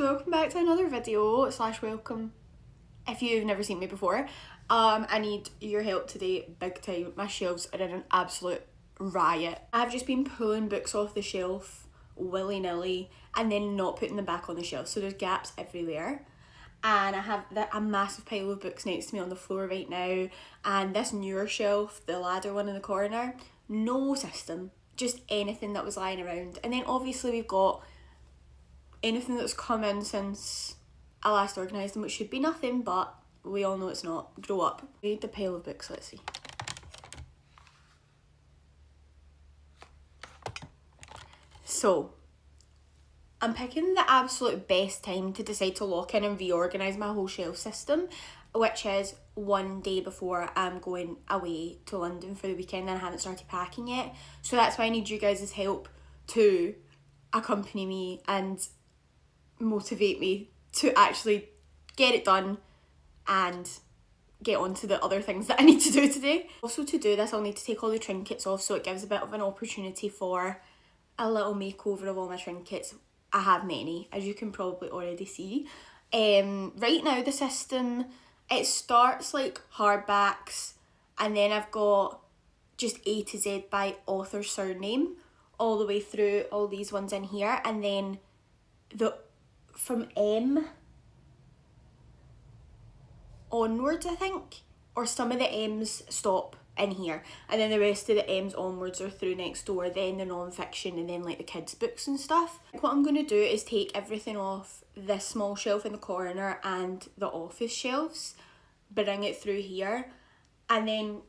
welcome back to another video / welcome if you've never seen me before. I need your help today, big time. My shelves are in an absolute riot. I've just been pulling books off the shelf willy-nilly and then not putting them back on the shelf, so there's gaps everywhere. And I have a massive pile of books next to me on the floor right now, and this newer shelf, the ladder one in the corner, no system, just anything that was lying around. And then obviously we've got anything that's come in since I last organised them, which should be nothing, but we all know it's not. Grow up. Read the pile of books, let's see. So, I'm picking the absolute best time to decide to lock in and reorganise my whole shelf system, which is one day before I'm going away to London for the weekend and I haven't started packing yet. So that's why I need you guys' help to accompany me and motivate me to actually get it done and get on to the other things that I need to do today. Also, to do this I'll need to take all the trinkets off, so it gives a bit of an opportunity for a little makeover of all my trinkets. I have many, as you can probably already see. Right now the system, it starts like hardbacks, and then I've got just A to Z by author surname all the way through all these ones in here, and then from M onwards, I think, or some of the M's stop in here, and then the rest of the M's onwards are through next door, then the non-fiction, and then like the kids books and stuff. What I'm going to do is take everything off this small shelf in the corner and the office shelves, bring it through here, and then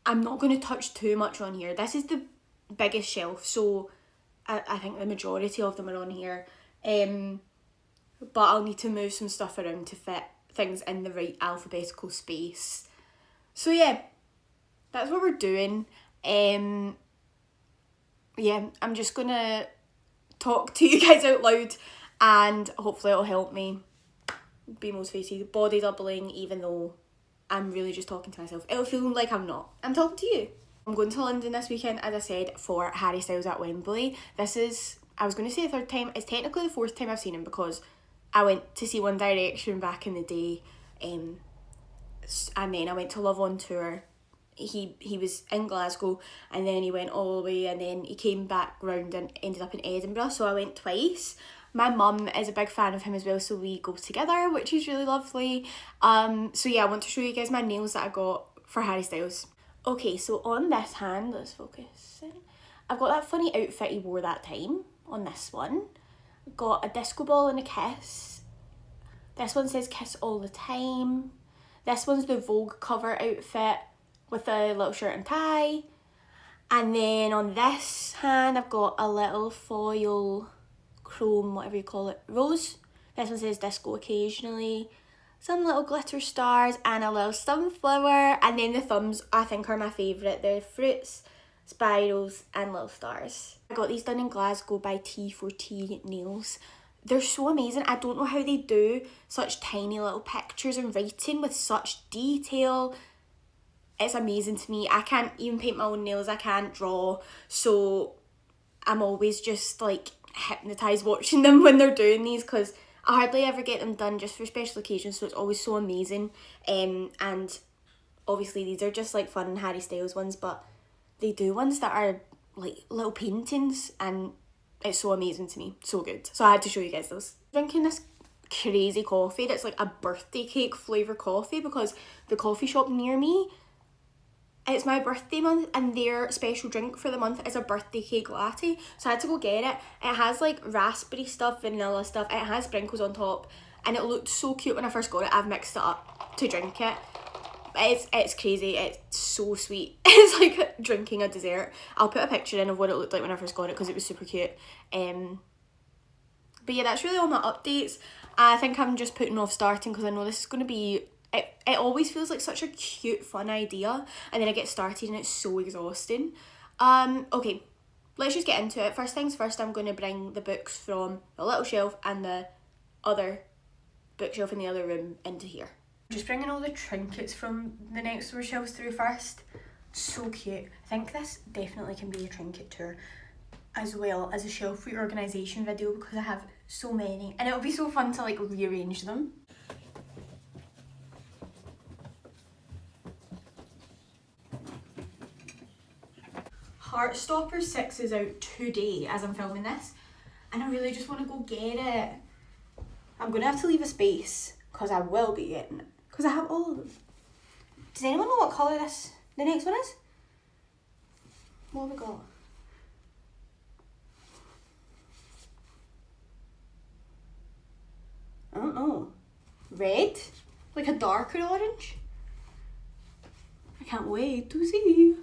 I'm not going to touch too much on here. This is the biggest shelf, so I think the majority of them are on here, but I'll need to move some stuff around to fit things in the right alphabetical space. So yeah, that's what we're doing. Yeah, I'm just gonna talk to you guys out loud and hopefully it'll help me be motivated. Body doubling, even though I'm really just talking to myself. It'll feel like I'm not. I'm talking to you. I'm going to London this weekend, as I said, for Harry Styles at Wembley. This is, I was going to say the third time, it's technically the fourth time I've seen him because I went to see One Direction back in the day, and then I went to Love on Tour. He was in Glasgow, and then he went all the way, and then he came back round and ended up in Edinburgh, so I went twice. My mum is a big fan of him as well, so we go together, which is really lovely. So yeah, I want to show you guys my nails that I got for Harry Styles. Okay, so on this hand, let's focus in. I've got that funny outfit he wore that time on this one. Got a disco ball and a kiss. This one says kiss all the time. This one's the Vogue cover outfit with a little shirt and tie. And then on this hand, I've got a little foil chrome, whatever you call it, rose. This one says disco occasionally. Some little glitter stars and a little sunflower. And then the thumbs, I think, are my favourite. The fruits, spirals and little stars. I got these done in Glasgow by T4T Nails. They're so amazing. I don't know how they do such tiny little pictures and writing with such detail. It's amazing to me. I can't even paint my own nails. I can't draw. So I'm always just like hypnotised watching them when they're doing these, because I hardly ever get them done just for special occasions, so it's always so amazing. And obviously these are just like fun Harry Styles ones, but they do ones that are like little paintings, and it's so amazing to me. So good. So I had to show you guys those. Drinking this crazy coffee that's like a birthday cake flavour coffee, because the coffee shop near me, it's my birthday month, and their special drink for the month is a birthday cake latte. So I had to go get it. It has like raspberry stuff, vanilla stuff. It has sprinkles on top, and it looked so cute when I first got it. I've mixed it up to drink it. It's crazy. It's so sweet. It's like drinking a dessert. I'll put a picture in of what it looked like when I first got it, because it was super cute. But yeah, that's really all my updates. I think I'm just putting off starting because I know this is going to be... It always feels like such a cute, fun idea, and then I get started and it's so exhausting. Okay, let's just get into it. First things first, I'm going to bring the books from the little shelf and the other bookshelf in the other room into here. Just bringing all the trinkets from the next door shelves through first. So cute. I think this definitely can be a trinket tour, as well as a shelf reorganisation video, because I have So many. And it'll be so fun to like rearrange them. Heartstopper 6 is out today as I'm filming this. And I really just want to go get it. I'm going to have to leave a space because I will be getting it. Because I have all of them. Does anyone know what colour the next one is? What have we got? I don't know. Red? Like a darker orange? I can't wait to see.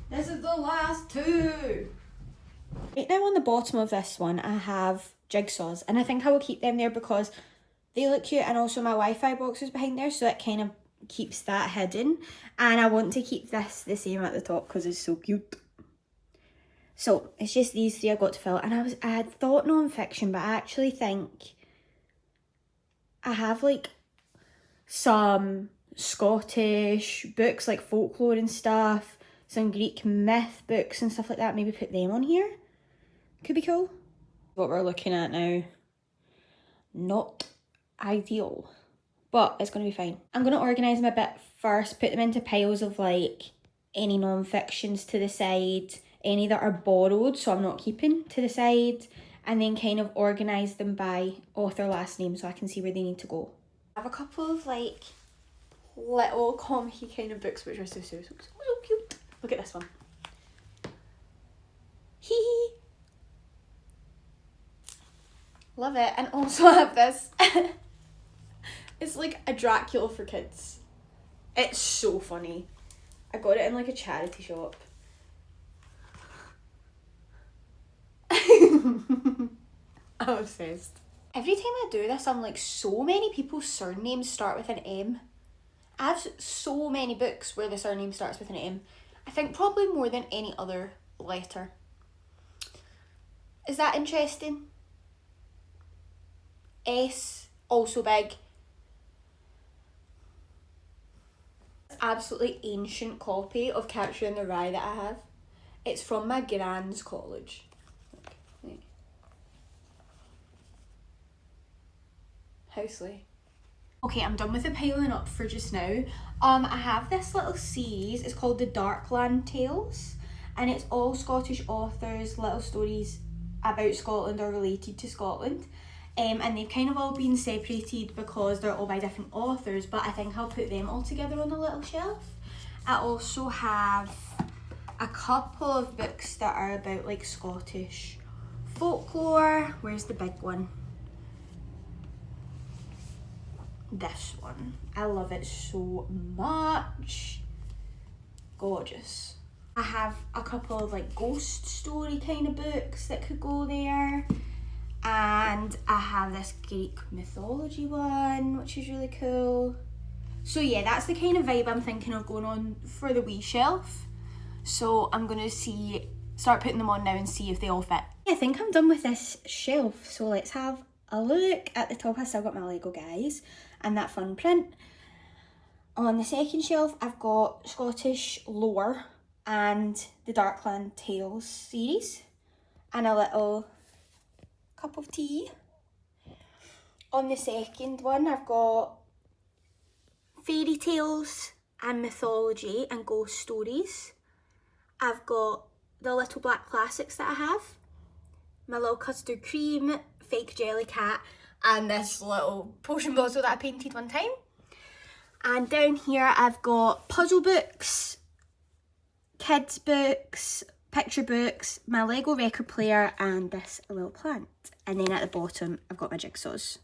This is the last two. Right now on the bottom of this one I have jigsaws, and I think I will keep them there because they look cute, and also my Wi-Fi box is behind there, so it kind of keeps that hidden. And I want to keep this the same at the top because it's so cute. So it's just these three I got to fill, and I had thought non-fiction, but I actually think I have like some Scottish books, like folklore and stuff, some Greek myth books and stuff like that. Maybe put them on here. Could be cool. What we're looking at now, not ideal, but it's going to be fine. I'm going to organise them a bit first, put them into piles of like any non-fictions to the side, any that are borrowed so I'm not keeping to the side, and then kind of organise them by author last name so I can see where they need to go. I have a couple of like little comic kind of books which are so cute. Look at this one. Hee hee. Love it. And also I have this. It's like a Dracula for kids. It's so funny. I got it in like a charity shop. I'm obsessed. Every time I do this, I'm like, so many people's surnames start with an M. I have so many books where the surname starts with an M. I think probably more than any other letter. Is that interesting? S, also big. Absolutely ancient copy of Catcher in the Rye that I have. It's from my grand's college. Look. Housely. Okay, I'm done with the piling up for just now. I have this little series. It's called the Darkland Tales, and it's all Scottish authors, little stories about Scotland or related to Scotland. And they've kind of all been separated because they're all by different authors, but I think I'll put them all together on a little shelf. I also have a couple of books that are about like Scottish folklore. Where's the big one? This one. I love it so much. Gorgeous. I have a couple of like ghost story kind of books that could go there. And I have this Greek mythology one, which is really cool. So yeah, that's the kind of vibe I'm thinking of going on for the wee shelf. So I'm going to start putting them on now and see if they all fit. I think I'm done with this shelf. So let's have a look. At the top I still got my Lego guys and that fun print. On the second shelf I've got Scottish lore and the Darkland Tales series and a little cup of tea. On the second one I've got fairy tales and mythology and ghost stories. I've got the little black classics that I have, my little custard cream, fake jelly cat, and this little potion bottle that I painted one time. And down here I've got puzzle books, kids books, picture books, my Lego record player, and this little plant. And then at the bottom I've got my jigsaws.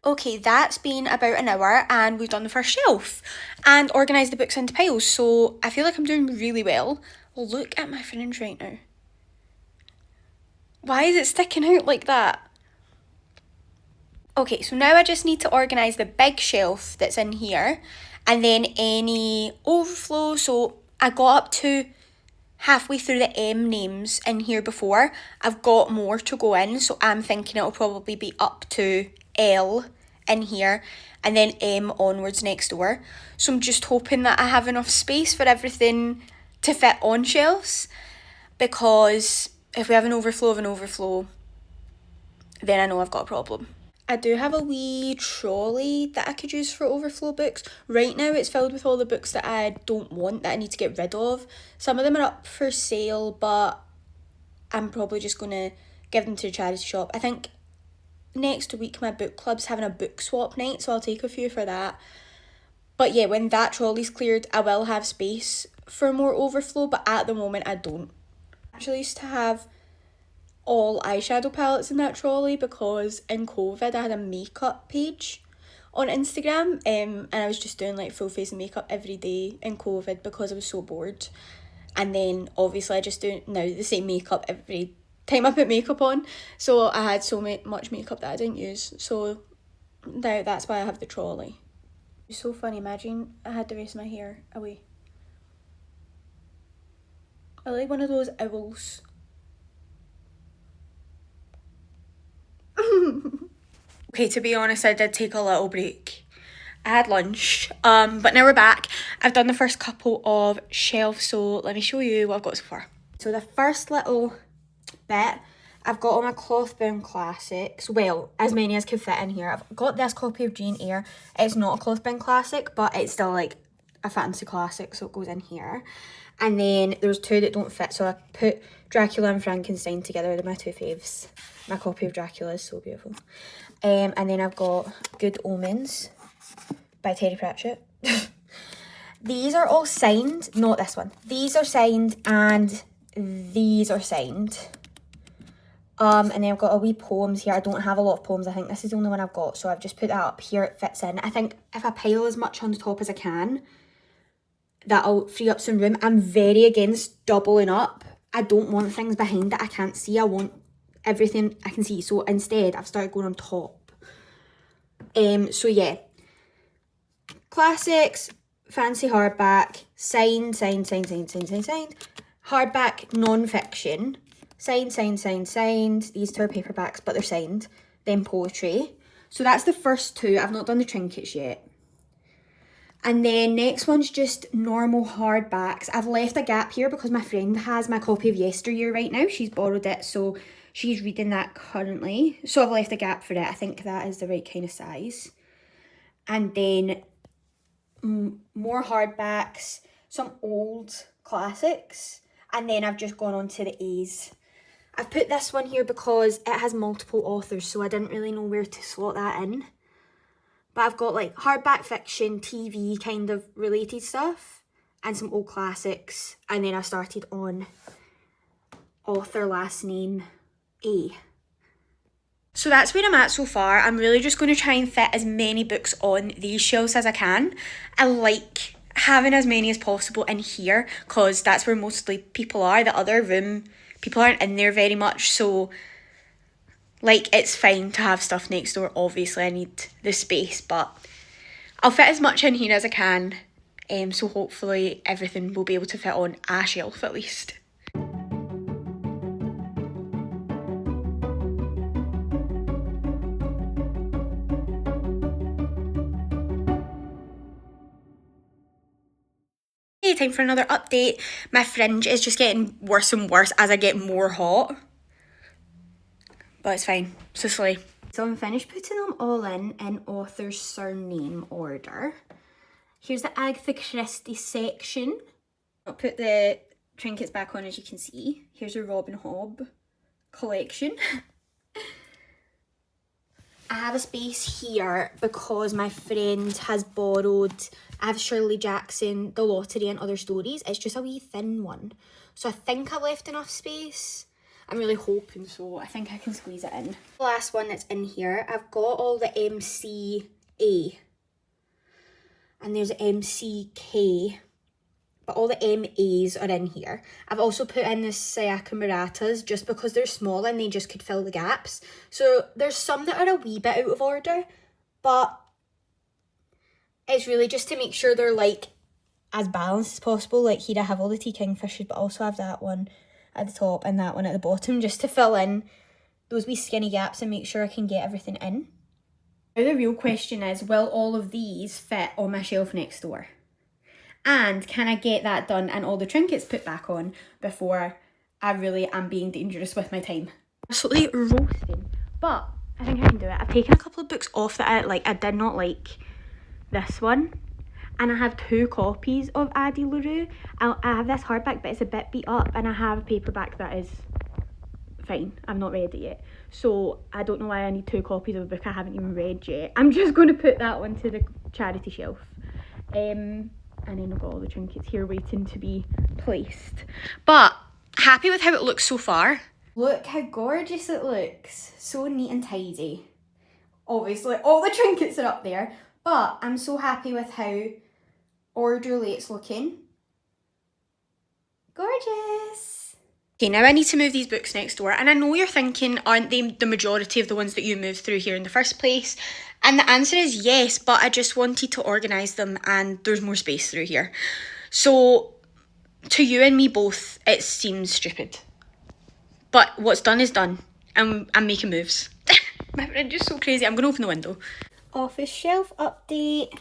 Okay, that's been about an hour and we've done the first shelf and organised the books into piles, so I feel like I'm doing really well. Look at my fringe right now. Why is it sticking out like that? Okay, so now I just need to organise the big shelf that's in here and then any overflow. So I got up to halfway through the M names in here before. I've got more to go in, so I'm thinking it'll probably be up to L in here and then M onwards next door. So I'm just hoping that I have enough space for everything to fit on shelves, because if we have an overflow of an overflow, then I know I've got a problem. I do have a wee trolley that I could use for overflow books. Right now it's filled with all the books that I don't want, that I need to get rid of. Some of them are up for sale, but I'm probably just going to give them to the charity shop. I think next week my book club's having a book swap night, so I'll take a few for that. But yeah, when that trolley's cleared, I will have space for more overflow, but at the moment I don't. I actually used to have all eyeshadow palettes in that trolley because in COVID I had a makeup page on Instagram, and I was just doing like full face makeup every day in COVID because I was so bored. And then obviously I just do now the same makeup every time I put makeup on, so I had so much makeup that I didn't use, so now that's why I have the trolley. It's so funny, imagine I had the rest of my hair away. I look like one of those owls. Okay, to be honest, I did take a little break. I had lunch, but now we're back. I've done the first couple of shelves, so let me show you what I've got so far. So the first little bit, I've got all my cloth bound classics. Well, as many as could fit in here. I've got this copy of Jane Eyre. It's not a cloth bound classic, but it's still like a fancy classic, so it goes in here. And then there's two that don't fit, so I put Dracula and Frankenstein together. They're my two faves. My copy of Dracula is so beautiful. And then I've got Good Omens by Terry Pratchett. These are all signed, not this one. These are signed and these are signed. And then I've got a wee poems here. I don't have a lot of poems. I think this is the only one I've got, so I've just put that up here. It fits in. I think if I pile as much on the top as I can, that'll free up some room. I'm very against doubling up. I don't want things behind that I can't see. I want everything I can see. So instead, I've started going on top. So yeah. Classics, fancy hardback, signed. Hardback, non-fiction, signed. These two are paperbacks, but they're signed. Then poetry. So that's the first two. I've not done the trinkets yet. And then next one's just normal hardbacks. I've left a gap here because my friend has my copy of Yesteryear right now. She's borrowed it, so she's reading that currently. So I've left a gap for it. I think that is the right kind of size. And then more hardbacks, some old classics. And then I've just gone on to the A's. I've put this one here because it has multiple authors, so I didn't really know where to slot that in. But I've got like hardback fiction, TV kind of related stuff, and some old classics. And then I started on author last name A. So that's where I'm at so far. I'm really just going to try and fit as many books on these shelves as I can. I like having as many as possible in here because that's where mostly people are. The other room, people aren't in there very much, so like, it's fine to have stuff next door. Obviously, I need the space, but I'll fit as much in here as I can. So hopefully everything will be able to fit on a shelf at least. Okay, time for another update. My fringe is just getting worse and worse as I get more hot. But it's fine. So slay. So I'm finished putting them all in author's surname order. Here's the Agatha Christie section. I'll put the trinkets back on, as you can see. Here's a Robin Hobb collection. I have a space here because my friend has borrowed, I have Shirley Jackson, The Lottery and Other Stories. It's just a wee thin one. So I think I've left enough space. I'm really hoping so. I think I can squeeze it in. The last one that's in here, I've got all the MCA. And there's MCK. But all the MAs are in here. I've also put in the Sayaka Muratas just because they're small and they just could fill the gaps. So there's some that are a wee bit out of order. But it's really just to make sure they're like as balanced as possible. Like here I have all the Tea Kingfishers, but also have that one at the top and that one at the bottom, just to fill in those wee skinny gaps and make sure I can get everything in. Now the real question is, will all of these fit on my shelf next door? And can I get that done and all the trinkets put back on before I really am being dangerous with my time? Absolutely roasting. But I think I can do it. I've taken a couple of books off that I did not like this one. And I have 2 copies of Addie LaRue. I have this hardback, but it's a bit beat up. And I have a paperback that is fine. I've not read it yet. So I don't know why I need 2 copies of a book I haven't even read yet. I'm just going to put that one to the charity shelf. And then I've got all the trinkets here waiting to be placed. But happy with how it looks so far. Look how gorgeous it looks. So neat and tidy. Obviously, all the trinkets are up there. But I'm so happy with how orderly it's looking. Gorgeous. Okay, now I need to move these books next door. And I know you're thinking, aren't they the majority of the ones that you moved through here in the first place? And the answer is yes, but I just wanted to organise them and there's more space through here. So, to you and me both, it seems stupid. But what's done is done. I'm making moves. My friend is so crazy. I'm going to open the window. Office shelf update.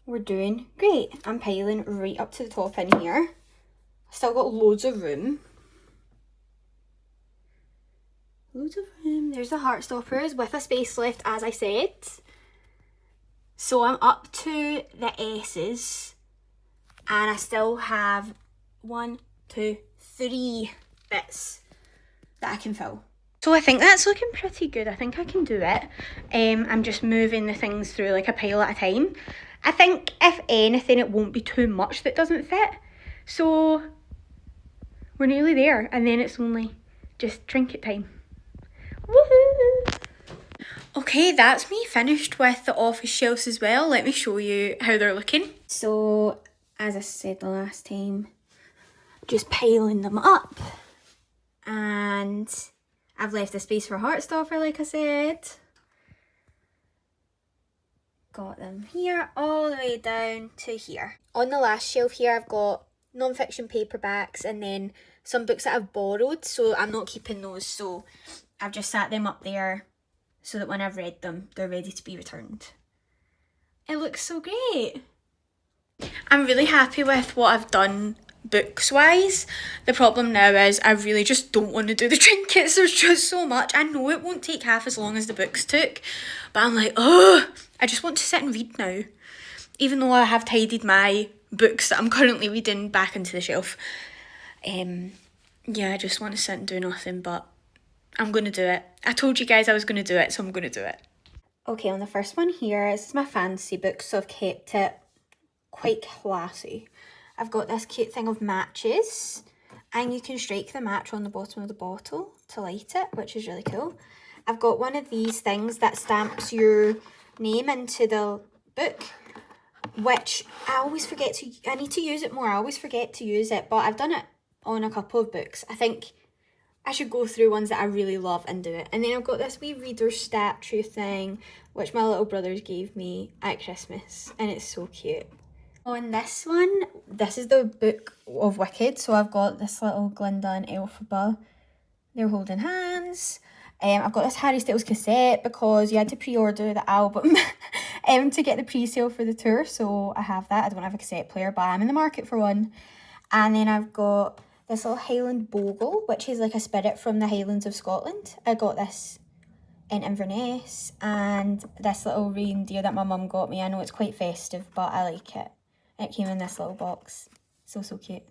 We're doing great. I'm piling right up to the top in here. Still got loads of room. Loads of room. There's the Heartstoppers with a space left, as I said. So I'm up to the S's. And I still have 1, 2, 3 bits that I can fill. So I think that's looking pretty good. I think I can do it. I'm just moving the things through like a pile at a time. I think if anything it won't be too much that doesn't fit. So we're nearly there and then it's only just trinket time. Woohoo! Okay, that's me finished with the office shelves as well. Let me show you how they're looking. So as I said the last time, just piling them up and I've left a space for Heartstopper like I said. Got them here all the way down to here. On the last shelf here I've got non-fiction paperbacks and then some books that I've borrowed, so I'm not keeping those, so I've just sat them up there so that when I've read them they're ready to be returned. It looks so great. I'm really happy with what I've done books wise. The problem now is I really just don't want to do the trinkets. There's just so much. I know it won't take half as long as the books took, but I'm like, oh, I just want to sit and read now, even though I have tidied my books that I'm currently reading back into the shelf. Yeah, I just want to sit and do nothing, but I'm going to do it. I told you guys I was going to do it, so I'm going to do it. Okay, on the first one here, this is my fancy book, so I've kept it quite classy. I've got this cute thing of matches, and you can strike the match on the bottom of the bottle to light it, which is really cool. I've got one of these things that stamps your name into the book, which I always forget to, I need to use it more. I always forget to use it, but I've done it on a couple of books. I think I should go through ones that I really love and do it. And then I've got this wee reader statue thing, which my little brothers gave me at Christmas, and it's so cute. On this one, this is the book of Wicked, so I've got this little Glinda and Elphaba. They're holding hands. I've got this Harry Styles cassette because you had to pre-order the album to get the pre-sale for the tour, so I have that. I don't have a cassette player, but I'm in the market for one. And then I've got this little Highland bogle, which is like a spirit from the Highlands of Scotland. I got this in Inverness, and this little reindeer that my mum got me. I know it's quite festive, but I like it. It came in this little box. So cute.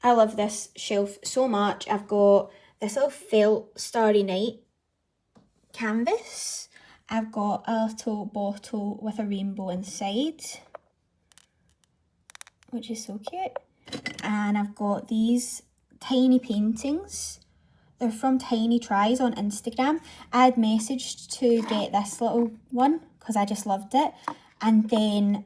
I love this shelf so much. I've got this little felt Starry Night canvas. I've got a little bottle with a rainbow inside, which is so cute. And I've got these tiny paintings. They're from Tiny Tries on Instagram. I had messaged to get this little one because I just loved it. And then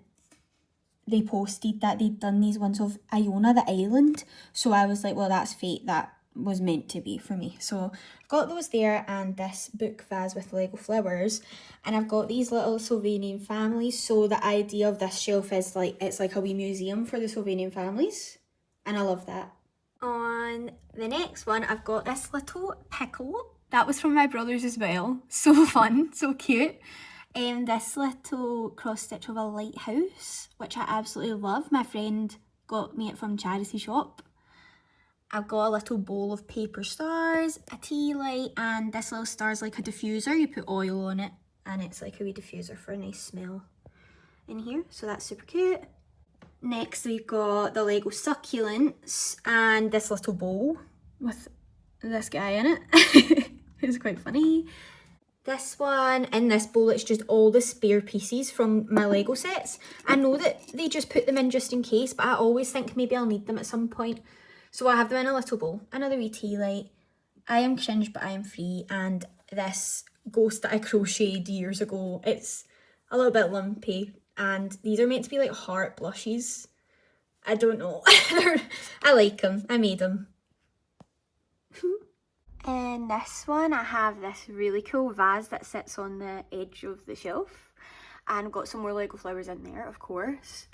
they posted that they'd done these ones of Iona, the island. So I was like, well, that's fate. That was meant to be for me. So I've got those there and this book vase with Lego flowers. And I've got these little Sylvanian families. So the idea of this shelf is like, it's like a wee museum for the Sylvanian families. And I love that. On the next one, I've got this little pickle. That was from my brothers as well. So fun, so cute. This little cross stitch of a lighthouse, which I absolutely love. My friend got me it from charity shop. I've got a little bowl of paper stars, a tea light, and this little star's like a diffuser. You put oil on it and it's like a wee diffuser for a nice smell in here. So that's super cute. Next we've got the Lego succulents and this little bowl with this guy in it. It's quite funny. This one, in this bowl, it's just all the spare pieces from my Lego sets. I know that they just put them in just in case, but I always think maybe I'll need them at some point. So I have them in a little bowl. Another wee tea light. I am cringe, but I am free. And this ghost that I crocheted years ago, it's a little bit lumpy. And these are meant to be like heart blushes. I don't know. I like them. I made them. In this one, I have this really cool vase that sits on the edge of the shelf. And got some more Lego flowers in there, of course.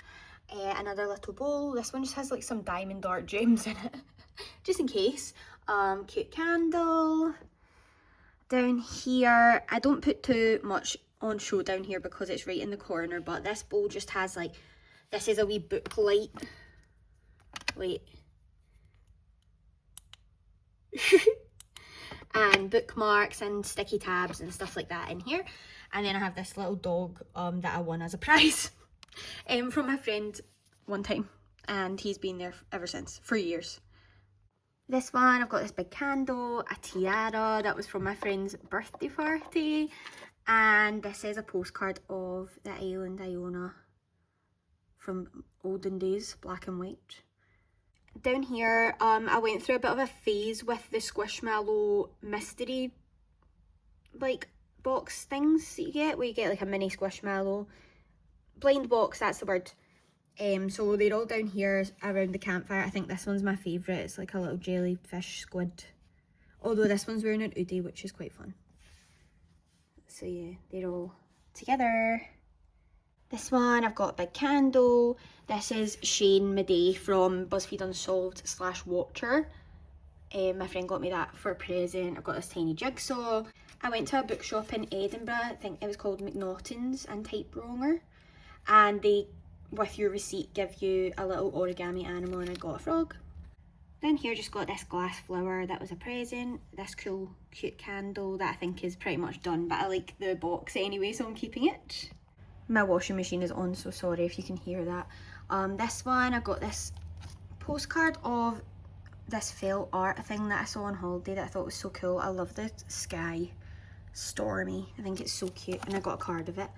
Another little bowl. This one just has like some diamond art gems in it, just in case. Cute candle. Down here, I don't put too much on show down here because it's right in the corner, but this bowl just has like, this is a wee book light. Wait. And bookmarks and sticky tabs and stuff like that in here. And then I have this little dog that I won as a prize from my friend one time, and he's been there ever since, for years. This one, I've got this big candle, a tiara that was from my friend's birthday party, and this is a postcard of the island Iona from olden days, black and white. Down here, I went through a bit of a phase with the Squishmallow mystery like box things that you get, where you get like a mini Squishmallow. Blind box, that's the word. So they're all down here around the campfire. I think this one's my favourite. It's like a little jellyfish squid. Although this one's wearing an hoodie, which is quite fun. So yeah, they're all together. This one, I've got a big candle. This is Shane Madej from BuzzFeed Unsolved / Watcher. My friend got me that for a present. I've got this tiny jigsaw. I went to a bookshop in Edinburgh, I think it was called McNaughton's and Typewronger. And they, with your receipt, give you a little origami animal, and I got a frog. Then here just got this glass flower that was a present. This cool cute candle that I think is pretty much done, but I like the box anyway, so I'm keeping it. My washing machine is on, so sorry if you can hear that. This one, I got this postcard of this felt art thing that I saw on holiday that I thought was so cool. I love the sky, stormy. I think it's so cute, and I got a card of it.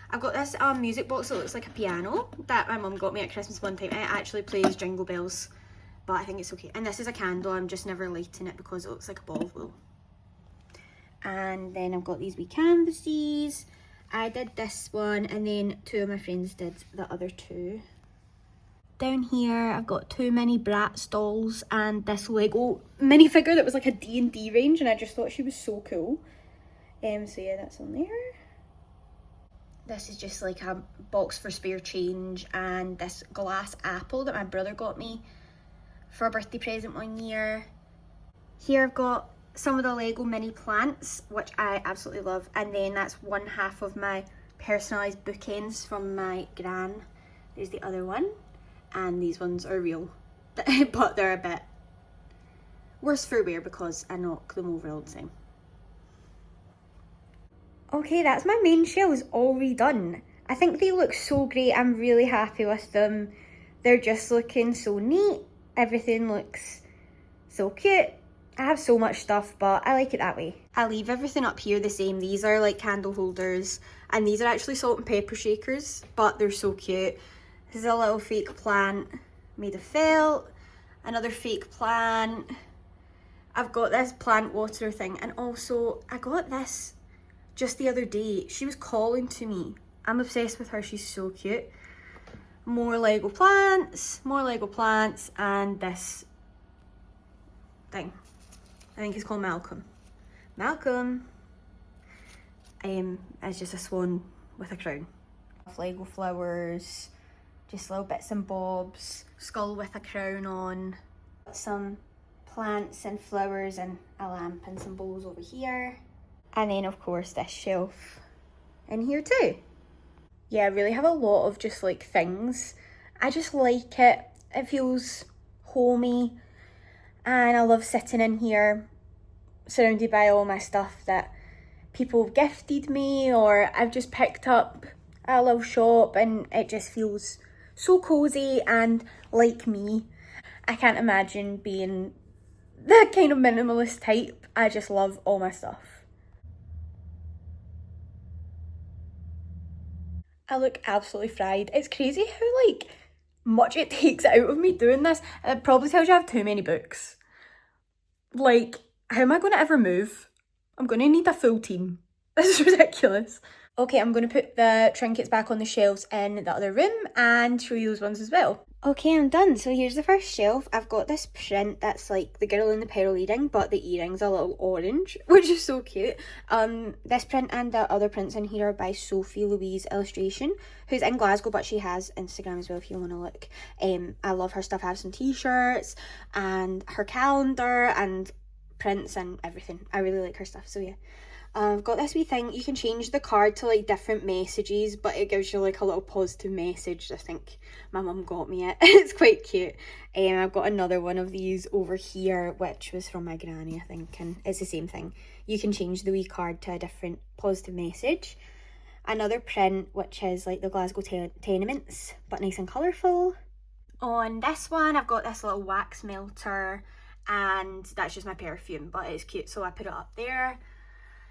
I've got this music box that looks like a piano that my mum got me at Christmas one time. It actually plays Jingle Bells, but I think it's okay. And this is a candle. I'm just never lighting it because it looks like a ball of wool. And then I've got these wee canvases. I did this one, and then two of my friends did the other two. Down here, I've got two mini Bratz dolls and this Lego minifigure that was like a D&D range, and I just thought she was so cool. So yeah, that's on there. This is just like a box for spare change, and this glass apple that my brother got me for a birthday present one year. Here I've got some of the Lego mini plants, which I absolutely love, and then that's one half of my personalised bookends from my gran. There's the other one, and these ones are real, but they're a bit worse for wear because I knock them over all the time. Okay, that's my main shelves all redone. I think they look so great. I'm really happy with them. They're just looking so neat. Everything looks so cute. I have so much stuff, but I like it that way. I leave everything up here the same. These are like candle holders, and these are actually salt and pepper shakers, but they're so cute. This is a little fake plant made of felt. Another fake plant. I've got this plant water thing, and also I got this just the other day. She was calling to me. I'm obsessed with her. She's so cute. More Lego plants, and this thing. I think it's called Malcolm. It's just a swan with a crown. Lego flowers, just little bits and bobs. Skull with a crown on. Some plants and flowers and a lamp and some bowls over here. And then of course this shelf in here too. Yeah, I really have a lot of just like things. I just like it. It feels homey. And I love sitting in here surrounded by all my stuff that people have gifted me or I've just picked up at a little shop, and it just feels so cozy and like me. I can't imagine being that kind of minimalist type. I just love all my stuff. I look absolutely fried. It's crazy how like much it takes out of me doing this. It probably tells you I have too many books. Like, how am I going to ever move? I'm going to need a full team. This is ridiculous. Okay, I'm going to put the trinkets back on the shelves in the other room and show you those ones as well. Okay, I'm done. So here's the first shelf. I've got this print that's like the girl in the pearl earring, but the earring's a little orange, which is so cute. This print and the other prints in here are by Sophie Louise Illustration, who's in Glasgow, but she has Instagram as well if you want to look. I love her stuff. I have some t-shirts and her calendar and prints and everything. I really like her stuff, so yeah. I've got this wee thing. You can change the card to like different messages, but it gives you like a little positive message. I think my mum got me it. It's quite cute. I've got another one of these over here, which was from my granny, I think, and it's the same thing. You can change the wee card to a different positive message. Another print, which is like the Glasgow tenements, but nice and colourful. On this one, I've got this little wax melter, and that's just my perfume, but it's cute, so I put it up there.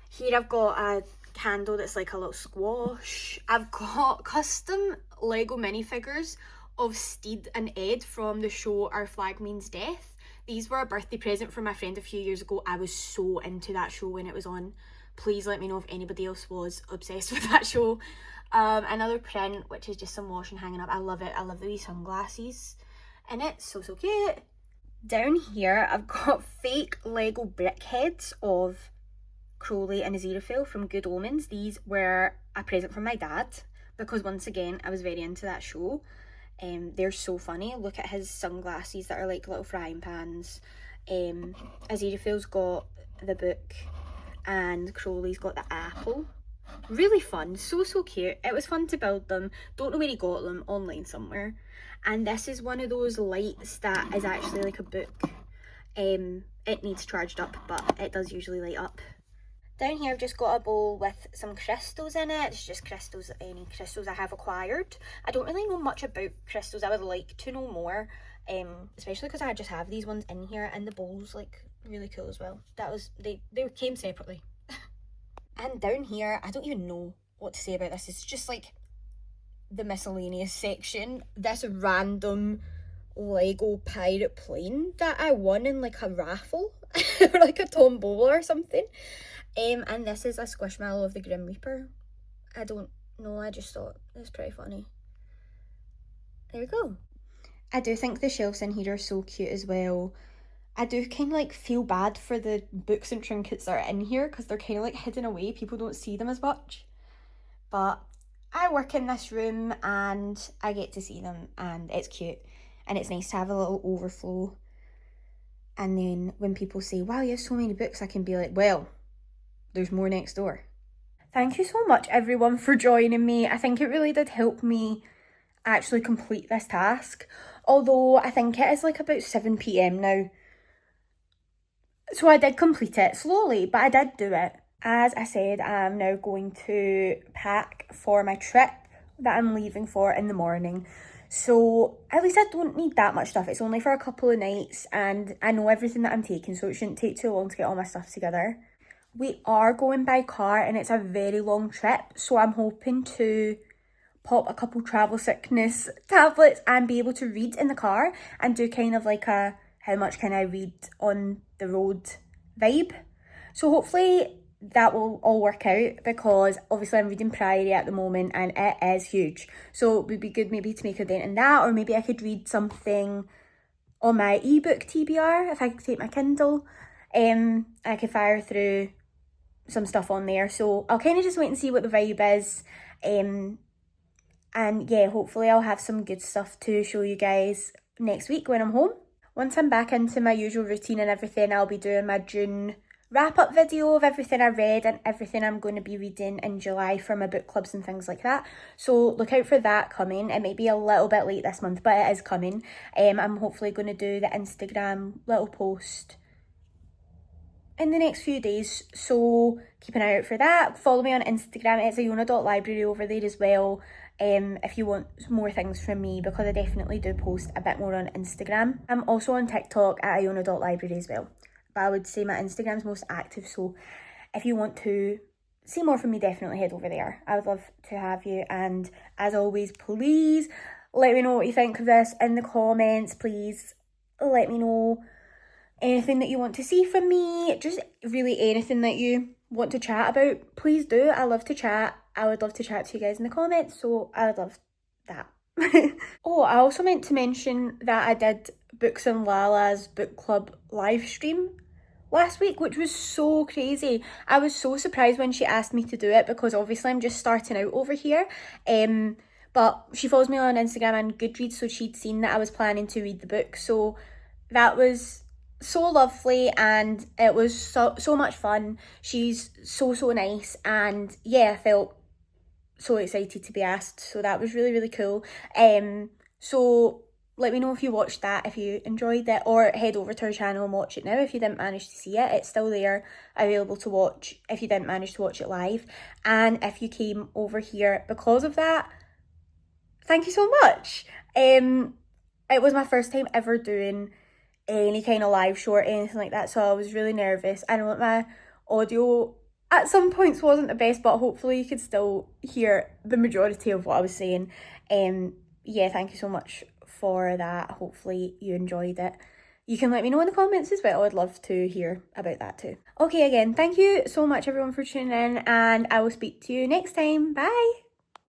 Here I've got a candle that's like a little squash. I've got custom Lego minifigures of Steed and Ed from the show Our Flag Means Death. These were a birthday present from my friend a few years ago. I was so into that show when it was on. Please let me know if anybody else was obsessed with that show. Another print, which is just some washing hanging up. I love it. I love the wee sunglasses in it. So cute. Down here, I've got fake Lego brick heads of Crowley and Aziraphale from Good Omens. These were a present from my dad because once again I was very into that show. They're so funny. Look at his sunglasses that are like little frying pans. Aziraphale's got the book and Crowley's got the apple. Really fun, so cute. It was fun to build them. Don't know where he got them, online somewhere. And this is one of those lights that is actually like a book. It needs charged up, but it does usually light up. Down here I've just got a bowl with some crystals in it. It's just crystals, any crystals I have acquired. I don't really know much about crystals. I would like to know more, especially because I just have these ones in here, and the bowl's like really cool as well. That was, they came separately. And down here, I don't even know what to say about this. It's just like the miscellaneous section. This random Lego pirate plane that I won in like a raffle or like a tombola or something. And this is a squishmallow of the Grim Reaper. I don't know, I just thought it was pretty funny. There we go. I do think the shelves in here are so cute as well. I do kind of like feel bad for the books and trinkets that are in here because they're kind of like hidden away. People don't see them as much. But I work in this room and I get to see them, and it's cute. And it's nice to have a little overflow. And then when people say, wow, you have so many books, I can be like, well, there's more next door. Thank you so much everyone for joining me. I think it really did help me actually complete this task. Although I think it is like about 7 p.m. now. So I did complete it slowly, but I did do it. As I said, I'm now going to pack for my trip that I'm leaving for in the morning. So at least I don't need that much stuff. It's only for a couple of nights and I know everything that I'm taking, so it shouldn't take too long to get all my stuff together. We are going by car and it's a very long trip, so I'm hoping to pop a couple travel sickness tablets and be able to read in the car and do kind of like a how much can I read on the road vibe. So hopefully that will all work out, because obviously I'm reading Priory at the moment and it is huge. So it would be good maybe to make a dent in that, or maybe I could read something on my ebook TBR if I could take my Kindle. I could fire through some stuff on there. So I'll kind of just wait and see what the vibe is. And yeah, hopefully I'll have some good stuff to show you guys next week when I'm home. Once I'm back into my usual routine and everything, I'll be doing my June wrap-up video of everything I read and everything I'm going to be reading in July for my book clubs and things like that. So look out for that coming. It may be a little bit late this month, but it is coming. I'm hopefully going to do the Instagram little post in the next few days, so keep an eye out for that. Follow me on Instagram. It's iona.library over there as well, if you want more things from me, because I definitely do post a bit more on Instagram. I'm also on TikTok at iona.library as well, but I would say my Instagram's most active, so if you want to see more from me, definitely head over there. I would love to have you, and as always, please let me know what you think of this in the comments. Please let me know anything that you want to see from me, just really anything that you want to chat about, please do. I love to chat. I would love to chat to you guys in the comments, so I would love that. Oh, I also meant to mention that I did Books and Lala's book club live stream last week, which was so crazy. I was so surprised when she asked me to do it, because obviously I'm just starting out over here. But she follows me on Instagram and Goodreads, so she'd seen that I was planning to read the book. So that was so lovely, and it was so much fun. She's so nice, and yeah, I felt so excited to be asked, so that was really cool. So let me know if you watched that, if you enjoyed it, or head over to her channel and watch it now if you didn't manage to see it. It's still there available to watch if you didn't manage to watch it live. And if you came over here because of that, thank you so much. It was my first time ever doing any kind of live show or anything like that, so I was really nervous. I know that my audio at some points wasn't the best, but hopefully you could still hear the majority of what I was saying. Yeah, thank you so much for that. Hopefully you enjoyed it. You can let me know in the comments as well. I'd love to hear about that too. Okay, again, thank you so much everyone for tuning in, and I will speak to you next time. Bye!